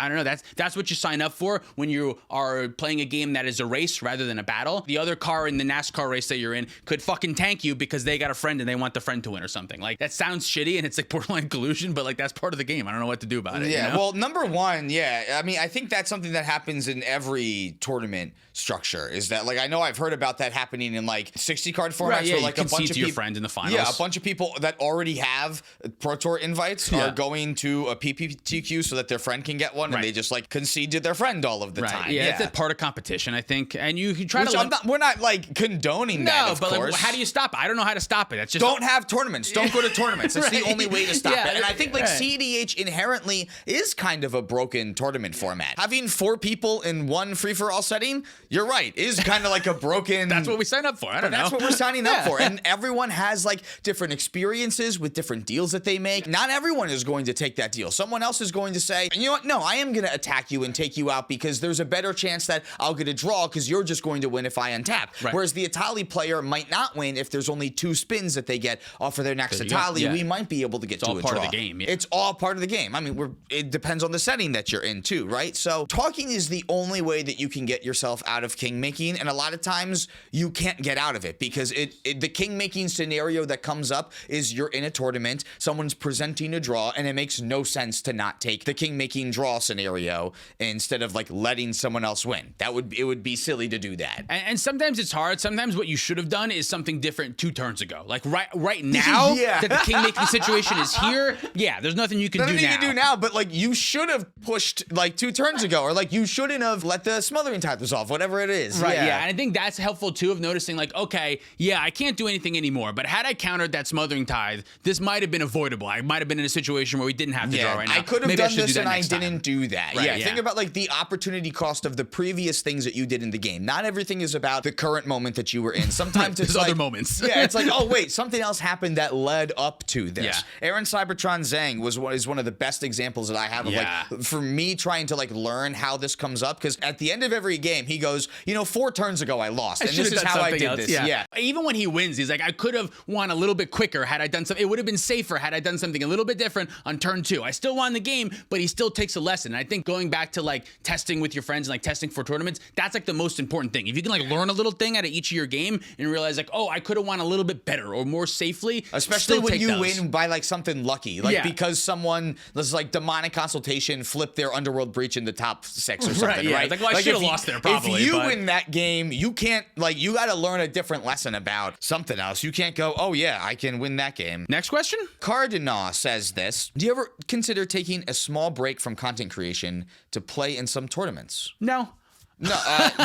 what you sign up for when you are playing a game that is a race rather than a battle. The other car in the NASCAR race that you're in could fucking tank you because they got a friend and they want the friend to win or something. Like, that sounds shitty and it's like borderline collusion, but like that's part of the game. I don't know what to do about it. Yeah. You know? Well, number one, I mean, I think that's something that happens in every tournament structure. Is that, like, I know I've heard about that happening in like 60 card formats, right, yeah, where like you a bunch of your friend in the finals. Yeah, a bunch of people that already have Pro Tour invites are going to a PPTQ so that their friend can get one, and they just like concede to their friend all of the time. Yeah, it's a part of competition, I think. And you can try we're not like condoning that, of course. Like, how do you stop it? I don't know how to stop it. That's just don't have tournaments. Don't go to tournaments. That's the only way to stop it. And I think like cEDH inherently is kind of a broken tournament format. Having 4 people in one free-for-all setting, you're right, is kind of like a broken. That's what we signed up for. I don't know. That's what we're signing up for. And everyone has like different experiences with different deals that they make. Not everyone is going to take that deal. Someone else is going to say, you know what? No, I am going to attack you and take you out because there's a better chance that I'll get a draw because you're just going to win if I untap. Right. Whereas the Atali player might not win if there's only 2 spins that they get off of their next Atali. We might be able to get to a draw. It's all part of the game. Yeah. It's all part of the game. I mean, it depends on the setting that you're in too, right? So talking is the only way that you can get yourself out of kingmaking, and a lot of times you can't get out of it because the kingmaking scenario that comes up is you're in a tournament, someone's presenting a draw, and it makes no sense to not take the kingmaking draw scenario instead of like letting someone else win. It would be silly to do that. And sometimes it's hard. Sometimes what you should have done is something different 2 turns ago. Like right now that the kingmaking situation is here, there's nothing you can do now. Nothing you can do now, but like you should have pushed like 2 turns ago, or like you shouldn't have let the smothering tithe resolve, whatever it is. Right, yeah. And I think that's helpful too, of noticing like, okay, I can't do anything anymore, but had I countered that smothering tithe, this might have been avoidable. I might have been in a situation where we didn't have to draw right now. I could have done this and I didn't do that. Right, think about like the opportunity cost of the previous things that you did in the game. Not everything is about the current moment that you were in. Sometimes it's like other moments. It's like, oh wait, something else happened that led up to this. Yeah. Aaron Cybertron Zhang is one of the best examples that I have of like, for me trying to like learn how this comes up, because at the end of every game he goes, 4 turns ago I lost, and this is how I did this. Yeah. Even when he wins, he's like, I could have won a little bit quicker had I done something. It would have been safer had I done something a little bit different on turn 2. I still won the game, but he still takes a lesson. And I think going back to like testing with your friends and like testing for tournaments, that's like the most important thing. If you can like learn a little thing out of each of your game and realize like, oh, I could have won a little bit better or more safely. Especially when you win by like something lucky, like because someone was like demonic consultation flipped their underworld breach in the top 6 or something, right? Like, well, I should have lost there probably. If you win that game, you can't you got to learn a different lesson about something else. You can't go, oh yeah, I can win that game. Next question. Cardinaw says this: do you ever consider taking a small break from content creation to play in some tournaments? No,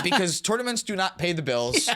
because tournaments do not pay the bills.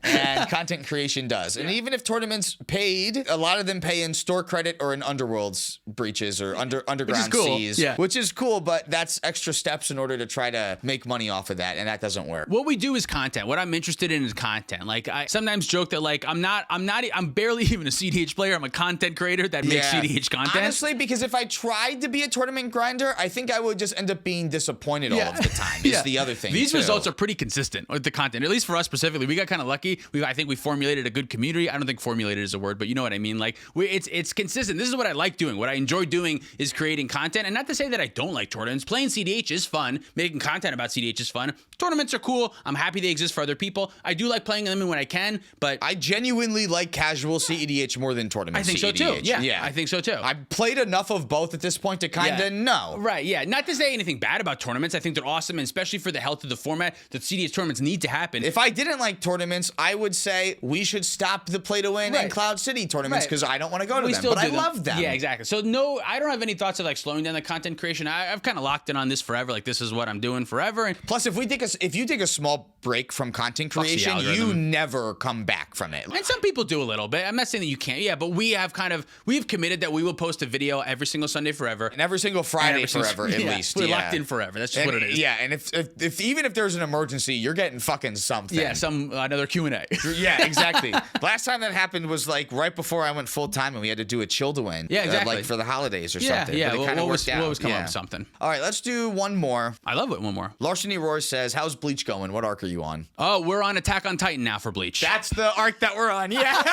And content creation does. And even if tournaments paid, a lot of them pay in store credit or in underworlds breaches or underground seas, which is cool, but that's extra steps in order to try to make money off of that, and that doesn't work. What we do is content. What I'm interested in is content. Like, I sometimes joke that like I'm barely even a cEDH player. I'm a content creator that makes cEDH content. Honestly, because if I tried to be a tournament grinder, I think I would just end up being disappointed all of the time. Is the other thing. These results are pretty consistent with the content. At least for us specifically, we got kind of lucky I think we formulated a good community. I don't think formulated is a word, but you know what I mean. Like it's consistent. This is what I like doing. What I enjoy doing is creating content, and not to say that I don't like tournaments. Playing cEDH is fun. Making content about cEDH is fun. Tournaments are cool. I'm happy they exist for other people. I do like playing them when I can, but I genuinely like casual cEDH more than tournament. I think cEDH. so too. Yeah, I think so too. I've played enough of both at this point to kind of know. Right, yeah. Not to say anything bad about tournaments. I think they're awesome, and especially for the health of the format, the cEDH tournaments need to happen. If I didn't like tournaments, I would say we should stop the Play to Win and Cloud City tournaments because I don't want to go to them, but I love them. Yeah, exactly. So no, I don't have any thoughts of like slowing down the content creation. I've kind of locked in on this forever. Like this is what I'm doing forever. And plus, if you take a small break from content creation, you never come back from it. And some people do a little bit. I'm not saying that you can't. Yeah, but we've committed that we will post a video every single Sunday forever, and every single Friday forever at least. We're locked in forever. That's just what it is. Yeah, and if even if there's an emergency, you're getting fucking something. Yeah, another Q&A. Yeah, exactly. Last time that happened was like right before I went full time, and we had to do a chill to win. Yeah, exactly. Like for the holidays or something. Yeah, but it kind of worked out. We'll always come up with something. All right, let's do one more. I love it. One more. Larceny Roar says, "How's Bleach going? What arc are you on?" Oh, we're on Attack on Titan now for Bleach. That's the arc that we're on. Yeah.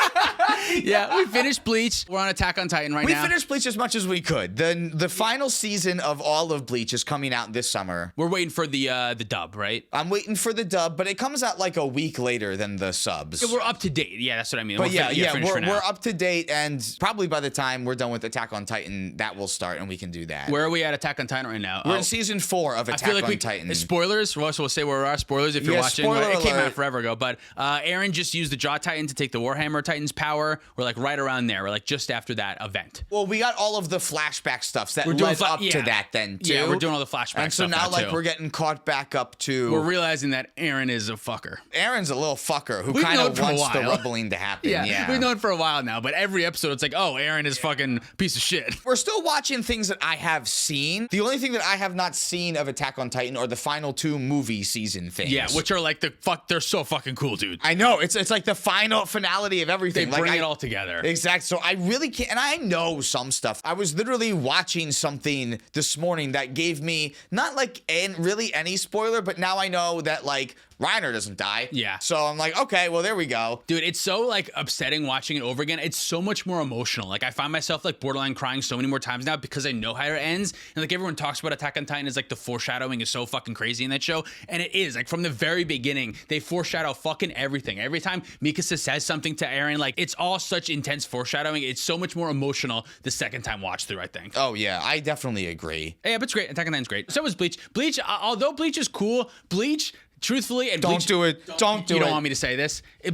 Yeah, we finished Bleach. We're on Attack on Titan right now. We finished Bleach as much as we could. The final season of all of Bleach is coming out this summer. We're waiting for the dub, right? I'm waiting for the dub, but it comes out like a week later than the subs. Yeah, we're up to date. Yeah, that's what I mean. But we're up to date, and probably by the time we're done with Attack on Titan, that will start, and we can do that. Where are we at Attack on Titan right now? We're in season 4 of Attack on Titan. Spoilers. So we'll say where we are. Spoilers if you're watching. It came out forever ago, but Eren just used the Jaw Titan to take the Warhammer Titan's power. We're like right around there. We're like just after that event. Well, we got all of the flashback stuff that led up to that then too. Yeah, we're doing all the flashback and so stuff now we're getting caught back up to. We're realizing that Eren is a fucker. Eren's a little fucker who kind of wants the rubbling to happen. Yeah, we've known for a while now, but every episode it's like, oh, Eren is fucking piece of shit. We're still watching things that I have seen. The only thing that I have not seen of Attack on Titan are the final 2 movie season things. Yeah, which are like they're so fucking cool, dude. I know, it's like the final finality of everything. They bring it all together. Exactly. So I really can't, and I know some stuff. I was literally watching something this morning that gave me not like really any spoiler, but now I know that like Reiner doesn't die. Yeah. So I'm like, okay, well, there we go. Dude, it's so like upsetting watching it over again. It's so much more emotional. Like I find myself like borderline crying so many more times now because I know how it ends. And like everyone talks about Attack on Titan is like the foreshadowing is so fucking crazy in that show. And it is. Like from the very beginning, they foreshadow fucking everything. Every time Mikasa says something to Eren, like it's all such intense foreshadowing. It's so much more emotional the second time watch through, I think. Oh, yeah. I definitely agree. Yeah, but it's great. Attack on Titan's great. So is Bleach. Bleach, although Bleach is cool, Bleach... Truthfully, and don't do it. Don't do it. You don't want me to say this. I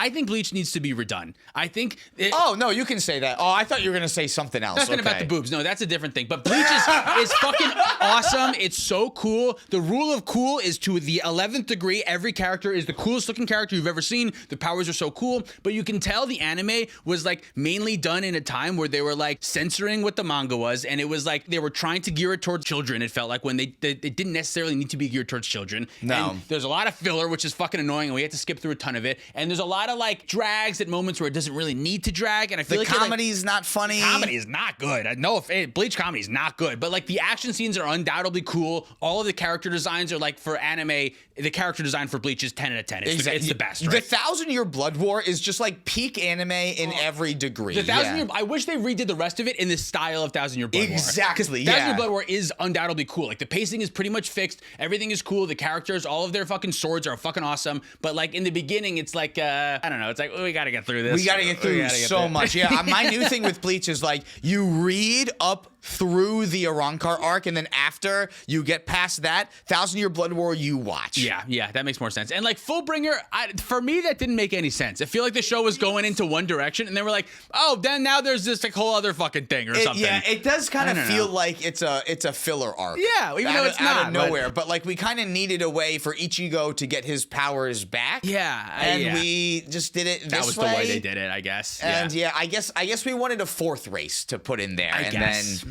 think Bleach needs to be redone. I think. Oh no, you can say that. Oh, I thought you were gonna say something else. Nothing about the boobs. No, that's a different thing. But Bleach is fucking awesome. It's so cool. The rule of cool is to the 11th degree. Every character is the coolest looking character you've ever seen. The powers are so cool. But you can tell the anime was like mainly done in a time where they were like censoring what the manga was, and it was like they were trying to gear it towards children. It felt like when they didn't necessarily need to be geared towards children. No. And there's a lot of filler, which is fucking annoying, and we had to skip through a ton of it. And there's a lot of like drags at moments where it doesn't really need to drag. And I feel like comedy's not funny. Comedy is not good. I know Bleach comedy is not good, but like the action scenes are undoubtedly cool. All of the character designs are like for anime. The character design for Bleach is 10 out of 10. It's the best. Right? The 1,000-Year Blood War is just like peak anime in every degree. The 1,000-Year. I wish they redid the rest of it in the style of 1,000-Year Blood War. Exactly. 1,000-Year Blood War is undoubtedly cool. Like the pacing is pretty much fixed. Everything is cool. The characters, all of their fucking swords are fucking awesome. But like in the beginning, it's like I don't know. It's like we gotta get through this. We gotta get through so much. Yeah. My new thing with Bleach is like you read up through the Arrancar arc, and then after you get past that 1,000-Year Blood War, you watch. Yeah, that makes more sense. And like Fullbringer, for me, that didn't make any sense. I feel like the show was going into one direction, and they were like, oh, then now there's this like whole other fucking thing or something. Yeah, it does kind of feel like it's a filler arc. Yeah, even though it's not out of nowhere. But like we kind of needed a way for Ichigo to get his powers back. Yeah, and we just did it. That was the way they did it, I guess. And I guess we wanted a 4th race to put in there,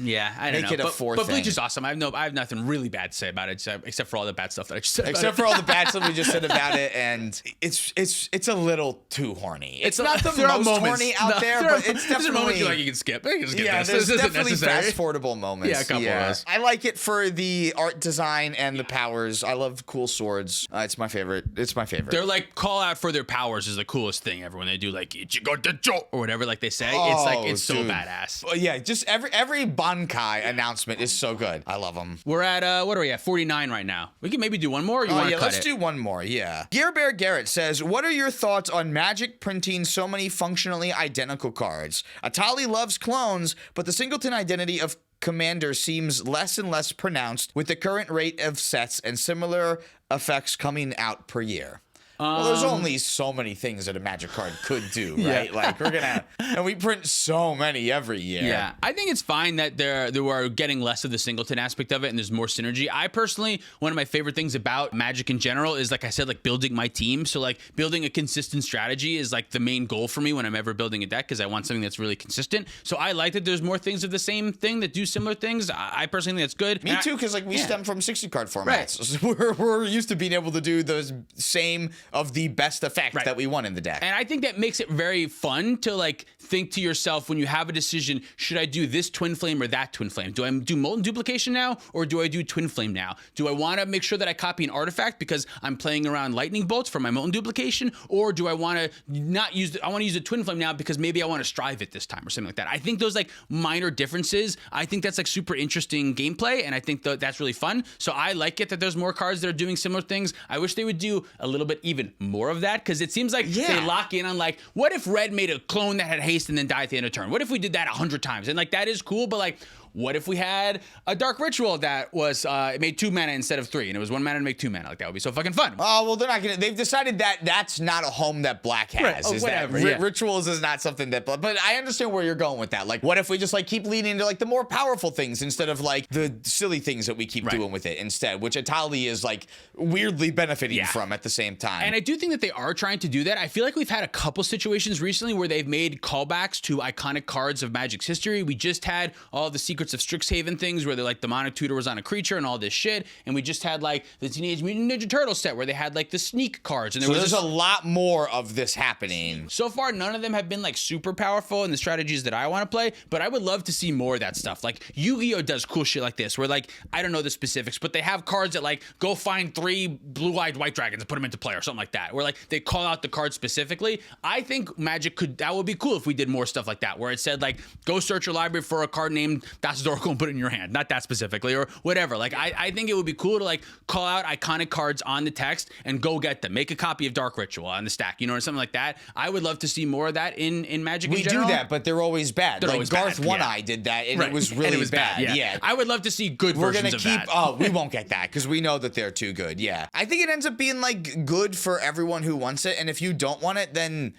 Yeah, I don't know. Make it a four But thing. Bleach is awesome. I have nothing really bad to say about it, except for all the bad stuff that I just said. Except for all the bad stuff we just said about it, and it's a little too horny. It's not the most horny out there, but it's definitely moments you can skip. You can skip yeah, this. there's This isn't definitely necessary. fast-forwardable moments. Yeah, a couple of those. I like it for the art design and the powers. I love cool swords. It's my favorite. It's my favorite. Their like call out for their powers is the coolest thing ever when they do like Ichigo Dejo or whatever like they say. It's so badass. Well, yeah, just every Bankai announcement is so good. I love them. We're at what are we at? 49 right now. We can maybe do one more. Or you want to cut let's it? do one more. Yeah. Gear Bear Garrett says, "What are your thoughts on Magic printing so many functionally identical cards? Atali loves clones, but the singleton identity of Commander seems less and less pronounced with the current rate of sets and similar effects coming out per year." Well, there's only so many things that a Magic card could do, right? Yeah. Like and we print so many every year. Yeah, I think it's fine that they are getting less of the singleton aspect of it and there's more synergy. I personally, one of my favorite things about Magic in general is, like I said, like building my team. So like building a consistent strategy is like the main goal for me when I'm ever building a deck, because I want something that's really consistent. So I like that there's more things of the same thing that do similar things. I personally think that's good. Me too, because like we stem from 60 card formats. So we're used to being able to do those same of the best effect that we want in the deck. And I think that makes it very fun to like think to yourself when you have a decision, should I do this Twin Flame or that Twin Flame? Do I do Molten Duplication now or do I do Twin Flame now? Do I want to make sure that I copy an artifact because I'm playing around Lightning Bolts for my Molten Duplication, or do I want to not use I want to use a Twin Flame now because maybe I want to strive it this time or something like that. I think those like minor differences, I think that's like super interesting gameplay, and I think that's really fun. So I like it that there's more cards that are doing similar things. I wish they would do a little bit even more of that, because it seems like they lock in on like, what if red made a clone that had haste and then died at the end of turn? What if we did that 100 times? And like that is cool, but like, what if we had a Dark Ritual that was it made 2 mana instead of 3, and it was 1 mana to make 2 mana? Like that would be so fucking fun. Oh, well, they're not gonna. They've decided that that's not a home that Black has. Right. Oh, is whatever, that rituals is not something that. But I understand where you're going with that. Like, what if we just like keep leaning into like the more powerful things instead of like the silly things that we keep doing with it instead, which Atali is like weirdly benefiting from at the same time. And I do think that they are trying to do that. I feel like we've had a couple situations recently where they've made callbacks to iconic cards of Magic's history. We just had all the Secrets of Strixhaven things where they're like the Demonic Tutor was on a creature and all this shit, and we just had like the Teenage Mutant Ninja Turtle set where they had like the sneak cards, and there's a lot more of this happening. So far, none of them have been like super powerful in the strategies that I want to play, but I would love to see more of that stuff. Like Yu-Gi-Oh does cool shit like this, where like I don't know the specifics, but they have cards that like go find 3 blue-eyed white dragons and put them into play or something like that, where like they call out the card specifically. I think Magic that would be cool if we did more stuff like that, where it said like go search your library for a card named That's Oracle and put it in your hand. Not that specifically or whatever. Like I think it would be cool to like call out iconic cards on the text and go get them. Make a copy of Dark Ritual on the stack, you know, or something like that. I would love to see more of that in Magic in general. We do that, but they're always bad. They're like always Garth bad, One Eye did that, and it was really and it was bad. Yeah. I would love to see good versions of that. Oh, we won't get that because we know that they're too good. Yeah. I think it ends up being like good for everyone who wants it, and if you don't want it, then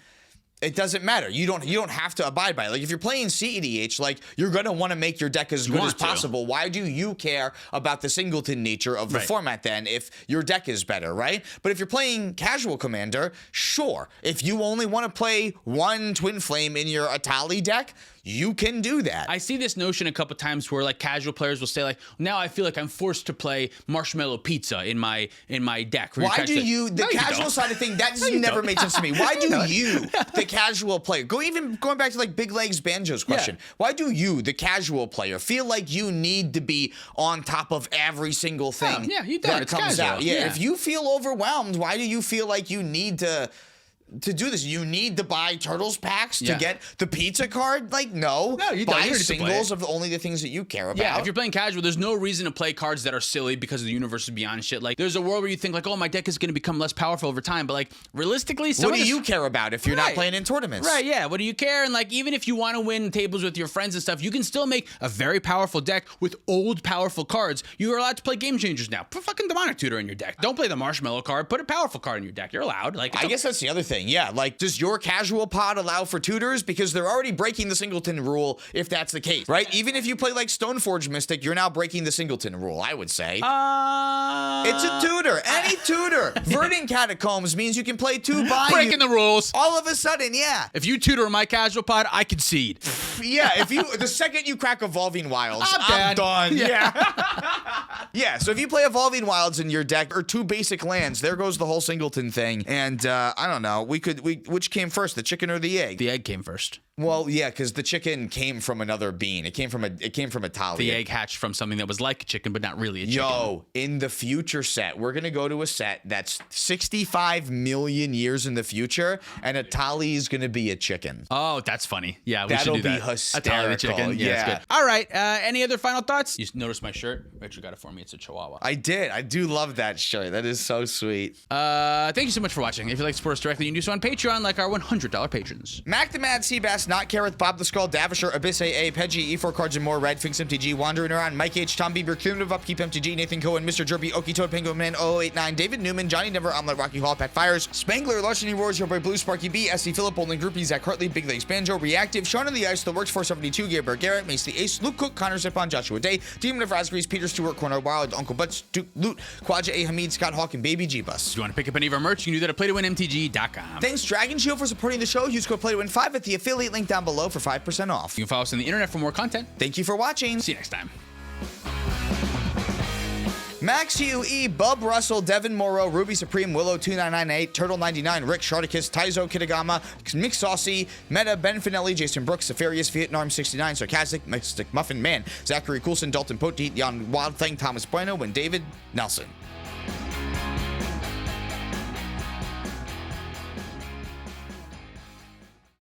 it doesn't matter. You don't have to abide by it. Like if you're playing cEDH, like you're gonna want to make your deck as good as possible. Why do you care about the singleton nature of the format then if your deck is better, right? But if you're playing casual Commander, sure. If you only want to play 1 Twin Flame in your Atali deck, you can do that. I see this notion a couple times where like casual players will say like, now I feel like I'm forced to play Marshmallow Pizza in my deck. Why do you, the casual side of thing, that never made sense to me. Why do you, the casual player, going back to like Big Legs Banjo's question, why do you, the casual player, feel like you need to be on top of every single thing that comes out? Yeah, if you feel overwhelmed, why do you feel like you need to do this? You need to buy Turtles packs to get the pizza card? Like, no. You buy don't. singles of only the things that you care about. Yeah, if you're playing casual, there's no reason to play cards that are silly because of the universe is beyond shit. Like, there's a world where you think like, oh, my deck is going to become less powerful over time, but like, realistically, what do you care about if you're not playing in tournaments? Right, yeah. What do you care? And like, even if you want to win tables with your friends and stuff, you can still make a very powerful deck with old, powerful cards. You are allowed to play Game Changers now. Put fucking Demonic Tutor in your deck. Don't play the Marshmallow card. Put a powerful card in your deck. You're allowed. Like, I guess that's the other thing. Yeah, like, does your casual pod allow for tutors? Because they're already breaking the singleton rule if that's the case, right? Even if you play like Stoneforge Mystic, you're now breaking the singleton rule, I would say. It's a tutor. Any tutor. Verdant Catacombs means you can play 2 by breaking the rules. All of a sudden, yeah. If you tutor in my casual pod, I concede. if you the second you crack Evolving Wilds, I'm done. Yeah. Yeah. So if you play Evolving Wilds in your deck or 2 basic lands, there goes the whole singleton thing. And I don't know. Which came first, the chicken or the egg? The egg came first. Well, yeah, because the chicken came from another bean. It came from a Talia. The egg hatched from something that was like a chicken, but not really a chicken. Yo, in the future set, we're gonna go to a set that's 65 million years in the future, and a Talia is gonna be a chicken. Oh, that's funny. Yeah, we That'll should do be that. hysterical. A chicken. Yeah. That's good. All right. Any other final thoughts? You noticed my shirt? Rachel got it for me. It's a Chihuahua. I did. I do love that shirt. That is so sweet. Thank you so much for watching. If you'd like to support us directly, you can do so on Patreon, like our $100 patrons. Mac the Mad Seabass, Not Careth, Bob the Skull, Davisher, Abyss AA, Peggy, E4 Cards and More, Red, Finks MTG, Wandering Around, Mike H, Tom Bieber, Cumulative Upkeep MTG, Nathan Cohen, Mr. Jerby, Okie Toad, Penguin Man 0089, David Newman, Johnny Never, Omelette, Rocky Hall, Pat Fires, Spangler, Larceny Roars, Your Boy Blue, Sparky B, SC Phillip, Bowling Groupie, Zach Hartley, Big Legs Banjo, Reactive, Sean on the Ice, The Works 472, Gabriel Garrett, Mace the Ace, Luke Cook, Connor Zippon, Joshua Day, Demon of Raspberries, Peter Stewart, Corner Wild, Uncle Butts, Duke Loot, Quadja A. Hamid, Scott Hawk, and Baby G-Bus. If you want to pick up any of our merch, you can do that at playtowinmtg.com. Thanks, Dragon Shield, for supporting the show. Use code PLAYTOWIN5 at the affiliate link down below for 5% off. You can follow us on the internet for more content. Thank you for watching. See you next time. Max UE, Bub Russell, Devin Morrow, Ruby Supreme, Willow 2998, Turtle 99, Rick Sharticus, Taizo Kitagama, Mick Saucy, Meta, Ben Finelli, Jason Brooks, Safarius, Vietnam 69, Sarcastic, Mystic Muffin Man, Zachary Coulson, Dalton Poteet, Jan Wildthing, Thomas Bueno, and David Nelson.